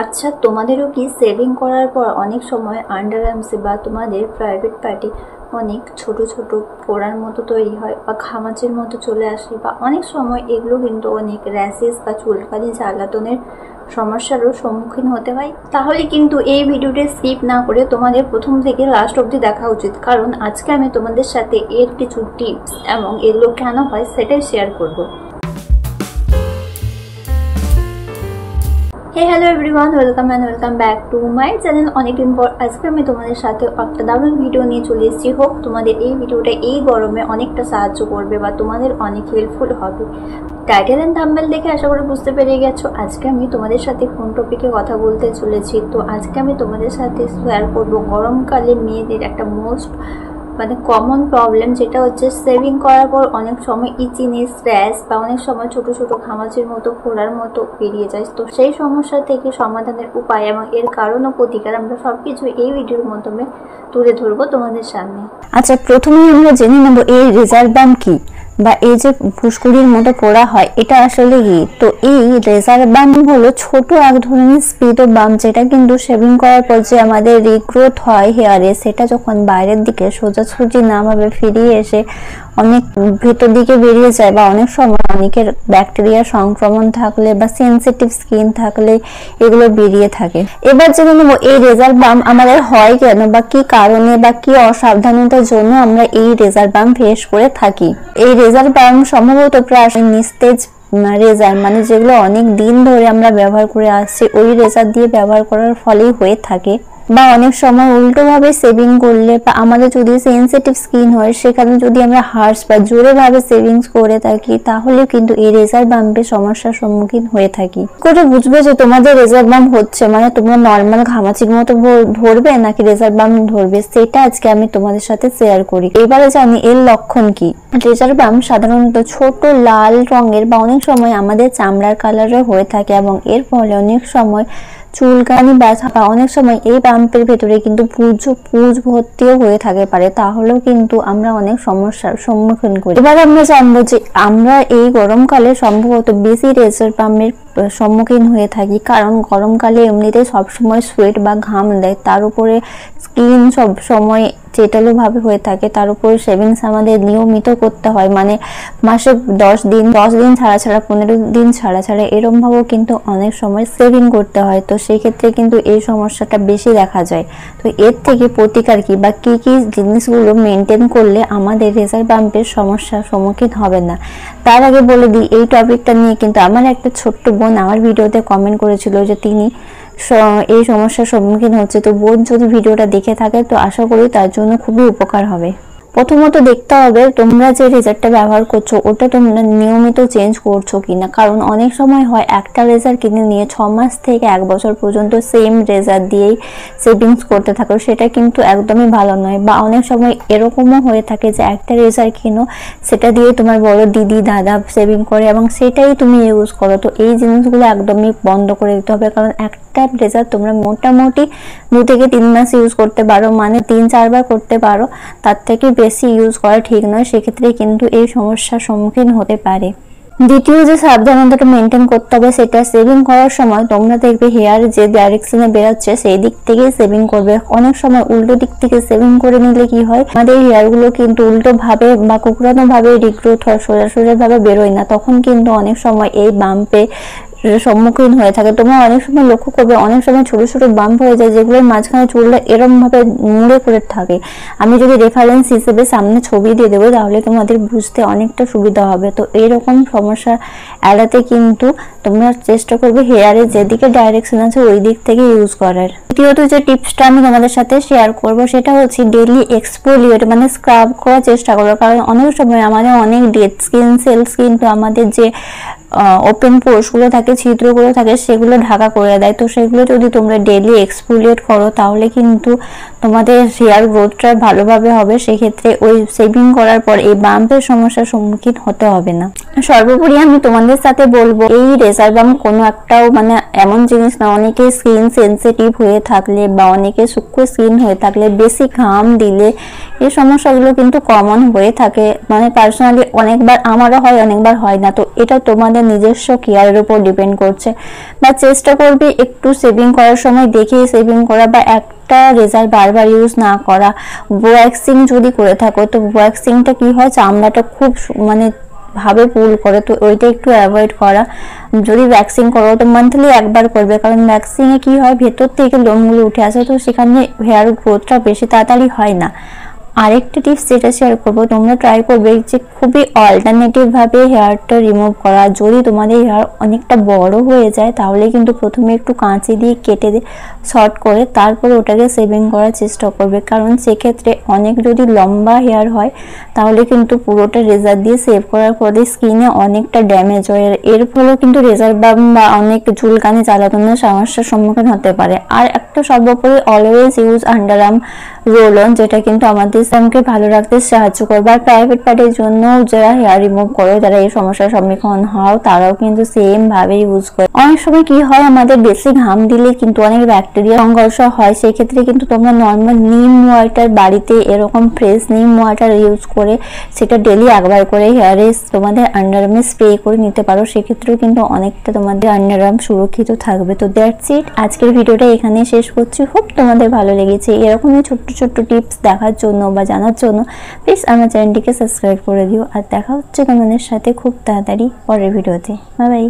আচ্ছা, তোমাদেরও কি সেভিং করার পর অনেক সময় আন্ডার আর্মসে বা তোমাদের প্রাইভেট পার্টি অনেক ছোট ছোট ফোড়ার মতো তৈরি হয় বা ঘামাচির মতো চলে আসে, বা অনেক সময় এগুলো কিন্তু অনেক র্যাশেস বা চুলকানি জ্বালাতনের সমস্যারও সম্মুখীন হতে হয়? তাহলে কিন্তু এই ভিডিওটা স্কিপ না করে তোমাদের প্রথম থেকে লাস্ট অবধি দেখা উচিত, কারণ আজকে আমি তোমাদের সাথে এর কিছু টিপস এবং এগুলো কেন হয় সেটাই শেয়ার করব। Hey hello everyone, welcome back to my channel. অনেকদিন পর আজকে আমি তোমাদের সাথে একটা দারুণ ভিডিও নিয়ে চলে এসেছি। হোক তোমাদের এই ভিডিওটা এই গরমে অনেকটা সাহায্য করবে বা তোমাদের অনেক হেল্পফুল হবে। টাইটেল এন্ড থাম্বনেল দেখে আশা করি বুঝতে পেরে গেছো আজকে আমি তোমাদের সাথে কোন টপিকে কথা বলতে চলেছি। তো আজকে আমি তোমাদের সাথে শেয়ার করবো গরমকালে মেয়েদের একটা মোস্ট কমন প্রবলেম, যেটা হচ্ছে সেভিং করার পর অনেক সময় ইচিনেস, র্যাশ বা অনেক সময় ছোট ছোট ঘামাচির মতো ফোড়ার মতো বেরিয়ে যায়। তো সেই সমস্যা থেকে সমাধানের উপায় এবং এর কারণ ও প্রতিকার আমরা সবকিছু এই ভিডিওর মাধ্যমে তুলে ধরবো তোমাদের সামনে। আচ্ছা, প্রথমেই আমরা জেনে নেব এই রেজার বাম কি, বা এই যে ফুসকুড়ির মতো পোড়া হয় এটা আসলে কি। তো এই রেজার বাম হলো ছোট এক ধরনের স্পিডো বাম, যেটা কিন্তু শেভিং করার পর যে আমাদের রিগ্রোথ হয় হেয়ারে, সেটা যখন বাইরের দিকে সোজাসুজি না ভাবে ফিরিয়ে এসে অনেক ভেতর দিকে বেরিয়ে যায়, বা অনেক সময় অনেকের ব্যাকটেরিয়া সংক্রমণ থাকলে বা সেনসিটিভ স্কিন থাকলে এগুলো বেরিয়ে থাকে। এবার জেনে নেব এই রেজার বাম আমাদের হয় কেন, বা কি কারণে বা কি অসাবধানতার জন্য আমরা এই রেজার বাম ফেস করে থাকি। এই রেজার বাম সম্ভবত প্রায় নিস্তেজ রেজার, মানে যেগুলো অনেক দিন ধরে আমরা ব্যবহার করে আসছি, ওই রেজার দিয়ে ব্যবহার করার ফলেই হয়ে থাকে। বা অনেক সময় উল্টো ভাবে সেভিং করলে, বা আমাদের যদি সেনসিটিভ স্কিন হয় সেখানে যদি আমরা হার্শ বা জোরে ভাবে সেভিংস করে থাকি, তাহলে কিন্তু এই রেজার বাম্পের সমস্যার সম্মুখীন হয়ে থাকি। করে বুঝবে যে তোমাদের রেজার বাম্প হচ্ছে, মানে তোমরা নর্মাল ঘামাচির মতো ধরবে নাকি রেজার বাম্প ধরবে, সেটা আজকে আমি তোমাদের সাথে শেয়ার করি। এবারে জানি এর লক্ষণ কি। রেজার বাম্প সাধারণত ছোট লাল রঙের বা অনেক সময় আমাদের চামড়ার কালারে হয়ে থাকে, এবং এর ফলে অনেক সময় চুলকানি, ব্যথা, বা অনেক সময় এই বাম্পের ভেতরে কিন্তু পুঁজ ভর্তিও হয়ে থাকে পারে, তাহলেও কিন্তু আমরা অনেক সমস্যার সম্মুখীন করি। এবার আমরা জানবো যে আমরা এই গরমকালে সম্ভবত বেশি রেজার বাম্পের সম্মুখীন হয়ে থাকি, কারণ গরমকালে এমনিতে সবসময় সোয়েট বা ঘাম দেয়, তার উপরে স্কিন সব সময় চেটালো ভাবে হয়ে থাকে, তার উপর সেভিংস আমাদের নিয়মিত করতে হয়, মানে মাসে 10 দিন ছাড়া 15 দিন ছাড়া এরকম ভাবেও কিন্তু অনেক সময় সেভিং করতে হয়। তো সেই ক্ষেত্রে কিন্তু এই সমস্যাটা বেশি দেখা যায়। তো এর থেকে প্রতিকার কি, বা কি কি জিনিসগুলো মেনটেন করলে আমাদের রেজার বাম্পের সমস্যার সম্মুখীন হবে না, তার আগে বলে দিই এই টপিকটা নিয়ে কিন্তু আমার একটা ছোট্ট বোন আমার ভিডিওতে কমেন্ট করেছিল যে তিনি এই সমস্যার সম্মুখীন হচ্ছে। তো বোন যদি ভিডিওটা দেখে থাকে তো আশা করি তার জন্য খুবই উপকার হবে। প্রথমত দেখতে হবে তোমরা যে রেজারটা ব্যবহার করছো ওটা তোমরা নিয়মিত চেঞ্জ করছো কিনা, কারণ অনেক সময় হয় একটা রেজার কিনে নিয়ে 6 মাস থেকে 1 বছর পর্যন্ত সেম রেজার দিয়েই সেভিংস করতে থাকো, সেটা কিন্তু একদমই ভালো নয়। বা অনেক সময় এরকমও হয়ে থাকে যে একটা রেজার কিনো, সেটা দিয়ে তোমার বড় দিদি দাদা সেভিং করে এবং সেটাই তুমি ইউজ করো। তো এই জিনিসগুলো একদমই বন্ধ করে দিতে হবে, কারণ একটা রেজার তোমরা মোটামুটি 2 থেকে 3 মাস ইউজ করতে পারো, মানে 3-4 বার করতে পারো, তার থেকে বেশি ইউজ করা ঠিক নয়। সেক্ষেত্রে কিন্তু এই সমস্যার সম্মুখীন হতে পারে। দ্বিতীয় যে সাবধানতাটা মেনটেন করতে হবে, সেটা সেভিং করার সময় তোমরা দেখবে হেয়ার যে ডাইরেকশনে বেরোচ্ছে সেই দিক থেকে সেভিং করবে। অনেক সময় উল্টো দিক থেকে সেভিং করে নিলে কি হয়, আমাদের হেয়ার গুলো কিন্তু উল্টো ভাবে বা কুকরানো ভাবে রিগ্রোথ হয়, সোজা ভাবে বেরোয় না, তখন কিন্তু অনেক সময় এই বাম্পে সম্মুখীন হয়ে থাকে। তোমরা অনেক সময় লক্ষ্য করবে অনেক সময় ছোট ছোট বাম্প হয়ে যায়, যেগুলোর মাঝখানে চুলটা এরকম ভাবে মুড়ে করে থাকে। আমি যদি রেফারেন্স হিসেবে সামনে ছবি দিয়ে দেবো তাহলে তোমাদের বুঝতে অনেকটা সুবিধা হবে। তো এইরকম সমস্যা এড়াতে কিন্তু তোমরা চেষ্টা করবে হেয়ারের যেদিকে ডাইরেকশন আছে ওই দিক থেকে ইউজ করার। দ্বিতীয়ত যে টিপসটা আমি তোমাদের সাথে শেয়ার করব সেটা হচ্ছে ডেইলি এক্সফোলিয়েট, মানে স্ক্রাব করার চেষ্টা করো, কারণ অনেক সময় আমাদের অনেক ডেড স্কিন সেলস কিন্তু আমাদের যে ওপেন পোর্স গুলো থাকে, ছিদ্রগুলো থাকে, সেগুলো ঢাকা করে দেয়। তো সেগুলো যদি তোমরা ডেইলি এক্সফোলিয়েট করো তাহলে কিন্তু তোমাদের হেয়ার গ্রোথটা ভালোভাবে হবে। সেক্ষেত্রে ওই সেভিং করার পর এই বাম্পের সমস্যার সম্মুখীন হতে হবে না। সর্বোপরি আমি তোমাদের সাথে বলবো এই রেজার বাম্প কোনো একটাও মানে এমন জিনিস না, অনেকে স্কিন সেনসিটিভ হয়ে থাকলে বা অনেকে সূক্ষ্ম স্কিন হয়ে থাকলে বেশি ঘাম দিলে এই সমস্যাগুলো কিন্তু কমন হয়ে থাকে। মানে পার্সোনালি অনেকবার আমারও হয়, অনেকবার হয় না। তো এটা তোমাদের তোমাদের নিজস্ব কেয়ারের উপর ডিপেন্ড করছে। বা চেষ্টা করবে একটু সেভিং করার সময় দেখে সেভিং করা, বা একটা রেজার বারবার ইউজ না করা। ওয়্যাক্সিং যদি করে থাকো তো ওয়্যাক্সিংটা কি হয়, চামড়াটা খুব ভাবে পুল করে, তো ওইটা একটু অ্যাভয়েড করা। যদি ভ্যাকসিং করো তো মান্থলি একবার করবে, কারণ ভ্যাকসিং এ কি হয়, ভেতর থেকে লোমগুলো উঠে আসে, তো সেখানে হেয়ার গ্রোথটা বেশি তাড়াতাড়ি হয় না। আরেকটা টিপস যেটা শেয়ার করবো, তোমরা ট্রাই করবে যে খুবই অল্টারনেটিভ ভাবে হেয়ারটা রিমুভ করা। যদি তোমাদের হেয়ার অনেকটা বড় হয়ে যায় তাহলে কিন্তু প্রথমে একটু কাঁচি দিয়ে কেটে শর্ট করে তারপর ওটাকে সেভিং করার চেষ্টা করবে, কারণ সেক্ষেত্রে অনেক যদি লম্বা হেয়ার হয় তাহলে কিন্তু পুরোটা রেজার দিয়ে সেভ করার পরে স্কিনে অনেকটা ড্যামেজ হয়, এর ফলেও কিন্তু রেজার বাম বা অনেক চুলকানি জ্বালাতনের সমস্যার সম্মুখীন হতে পারে। আর একটা সর্বোপরি always use underarm roll on, যেটা কিন্তু আমাদের সিস্টেমকে ভালো রাখতে সাহায্য করবে। আর প্রাইভেট পার্টের জন্য যারা হেয়ার রিমুভ করো, যারা এই সমস্যার সম্মুখীন হও, তারাও কিন্তু সেম ভাবে ইউজ করে। অনেক সময় কি হয়, আমাদের বেশি ঘাম দিলে কিন্তু অনেক ব্যাকটেরিয়া সংঘর্ষ হয়, সেক্ষেত্রে কিন্তু তোমরা নর্মাল নিম ওয়াটার বাড়িতে এরকম ফ্রেশ নিম ওয়াটার ইউজ করে সেটা ডেলি একবার করে হেয়ারে তোমাদের আন্ডারআর্মে স্প্রে করে নিতে পারো, সেক্ষেত্রেও কিন্তু অনেকটা তোমাদের আন্ডারআর্ম সুরক্ষিত থাকবে। তো দ্যাটস ইট, আজকের ভিডিওটা এখানে শেষ করছি। হোপ তোমাদের ভালো লেগেছে। এরকমই ছোট্ট ছোট্ট টিপস দেখার জন্য বা জানার জন্য প্লিজ আমার চ্যানেলটিকে সাবস্ক্রাইব করে দিও। আর দেখা হচ্ছে তোমাদের সাথে খুব তাড়াতাড়ি পরের ভিডিওতে। Bye bye.